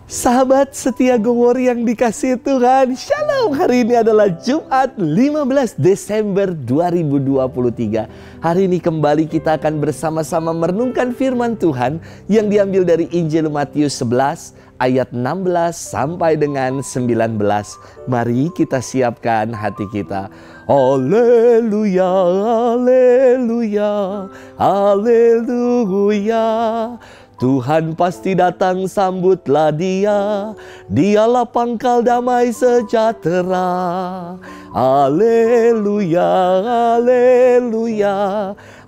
Sahabat setia Gowor yang dikasihi Tuhan, Shalom. Hari ini adalah Jumat 15 Desember 2023. Hari ini kembali kita akan bersama-sama merenungkan firman Tuhan yang diambil dari Injil Matius 11 ayat 16 sampai dengan 19. Mari kita siapkan hati kita. Haleluya, haleluya, haleluya. Tuhan pasti datang, sambutlah dia. Dialah pangkal damai sejahtera. Haleluya, haleluya,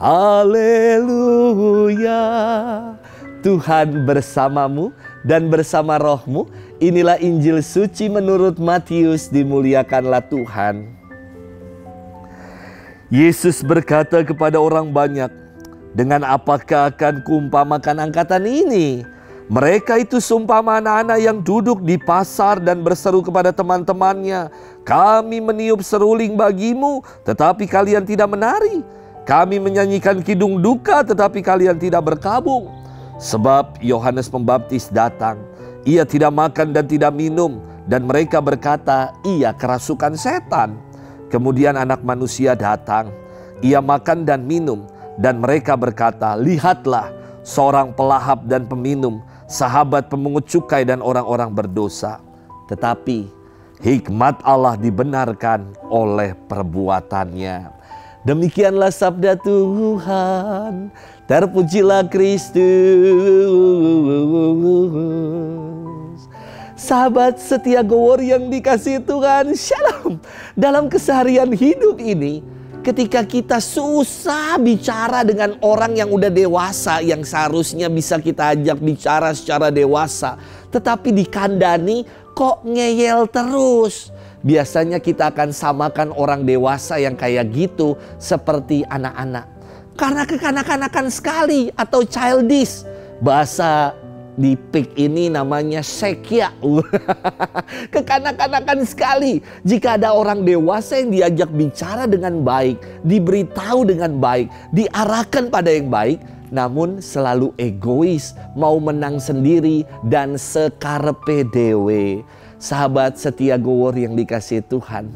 haleluya. Tuhan bersamamu dan bersama rohmu. Inilah Injil suci menurut Matius. Dimuliakanlah Tuhan. Yesus berkata kepada orang banyak, "Dengan apakah akan kuumpamakan angkatan ini? Mereka itu seumpama anak-anak yang duduk di pasar dan berseru kepada teman-temannya, 'Kami meniup seruling bagimu, tetapi kalian tidak menari. Kami menyanyikan kidung duka, tetapi kalian tidak berkabung.' Sebab Yohanes Pembaptis datang, ia tidak makan dan tidak minum, dan mereka berkata, 'Ia kerasukan setan.' Kemudian Anak Manusia datang, ia makan dan minum, dan mereka berkata, 'Lihatlah, seorang pelahap dan peminum, sahabat pemungut cukai dan orang-orang berdosa.' Tetapi hikmat Allah dibenarkan oleh perbuatannya." Demikianlah sabda Tuhan. Terpujilah Kristus. Sahabat setia Gowor yang dikasihi Tuhan, Shalom. Dalam keseharian hidup ini, ketika kita susah bicara dengan orang yang udah dewasa, yang seharusnya bisa kita ajak bicara secara dewasa, tetapi dikandani kok ngeyel terus. Biasanya kita akan samakan orang dewasa yang kayak gitu seperti anak-anak. Karena kekanak-kanakan sekali atau childish. Bahasa di PIK ini namanya sekya. Kekanak-kanakan sekali. Jika ada orang dewasa yang diajak bicara dengan baik, diberitahu dengan baik, diarahkan pada yang baik, namun selalu egois, mau menang sendiri dan sekarepe dewe. Sahabat setia Gowor yang dikasihi Tuhan,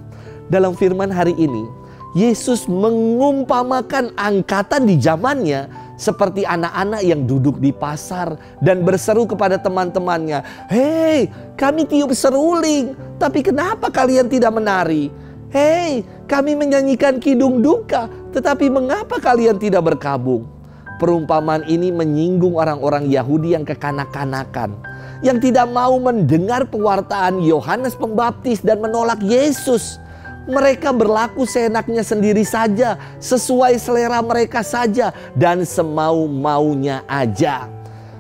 dalam firman hari ini Yesus mengumpamakan angkatan di zamannya seperti anak-anak yang duduk di pasar dan berseru kepada teman-temannya, "Hei, kami tiup seruling, tapi kenapa kalian tidak menari? Hei, kami menyanyikan kidung duka, tetapi mengapa kalian tidak berkabung?" Perumpamaan ini menyinggung orang-orang Yahudi yang kekanak-kanakan, yang tidak mau mendengar pewartaan Yohanes Pembaptis dan menolak Yesus. Mereka berlaku seenaknya sendiri saja, sesuai selera mereka saja, dan semau-maunya aja.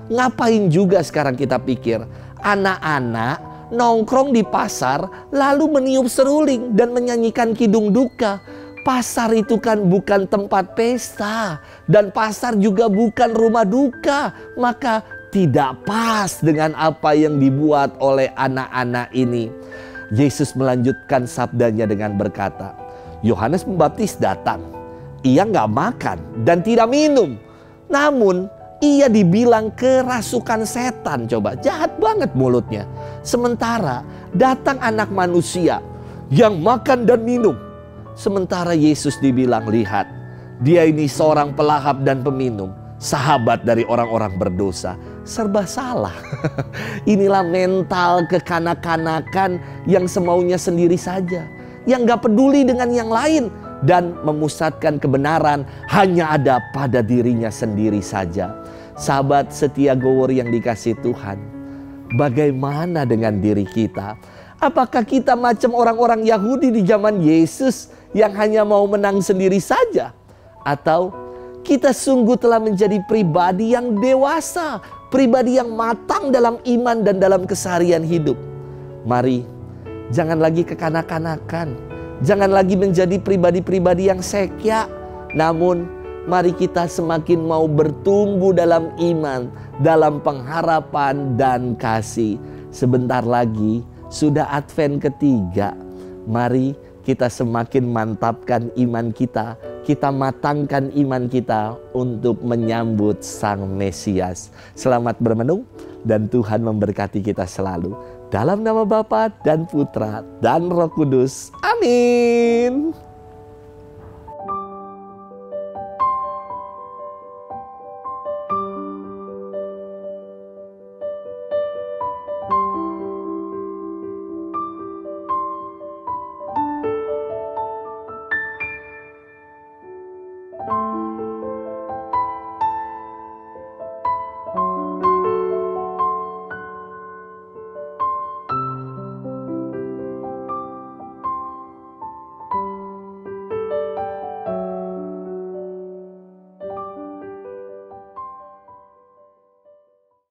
Ngapain juga sekarang kita pikir, anak-anak nongkrong di pasar lalu meniup seruling dan menyanyikan kidung duka. Pasar itu kan bukan tempat pesta, dan pasar juga bukan rumah duka. Maka tidak pas dengan apa yang dibuat oleh anak-anak ini. Yesus melanjutkan sabdanya dengan berkata, Yohanes Pembaptis datang. Ia nggak makan dan tidak minum. Namun ia dibilang kerasukan setan. Coba, jahat banget mulutnya. Sementara datang Anak Manusia yang makan dan minum. Sementara Yesus dibilang, lihat, dia ini seorang pelahap dan peminum, sahabat dari orang-orang berdosa. Serba salah. Inilah mental kekanak-kanakan yang semaunya sendiri saja, yang gak peduli dengan yang lain, dan memusatkan kebenaran hanya ada pada dirinya sendiri saja. Sahabat setia Gowor yang dikasihi Tuhan, bagaimana dengan diri kita? Apakah kita macam orang-orang Yahudi di zaman Yesus yang hanya mau menang sendiri saja? Atau kita sungguh telah menjadi pribadi yang dewasa, pribadi yang matang dalam iman dan dalam keseharian hidup? Mari, jangan lagi kekanak-kanakan. Jangan lagi menjadi pribadi-pribadi yang sekya. Namun, mari kita semakin mau bertumbuh dalam iman, dalam pengharapan dan kasih. Sebentar lagi, sudah Advent ketiga. Mari kita semakin mantapkan iman kita. Kita matangkan iman kita untuk menyambut Sang Mesias. Selamat bermenung. Dan Tuhan memberkati kita selalu. Dalam nama Bapa dan Putra dan Roh Kudus. Amin.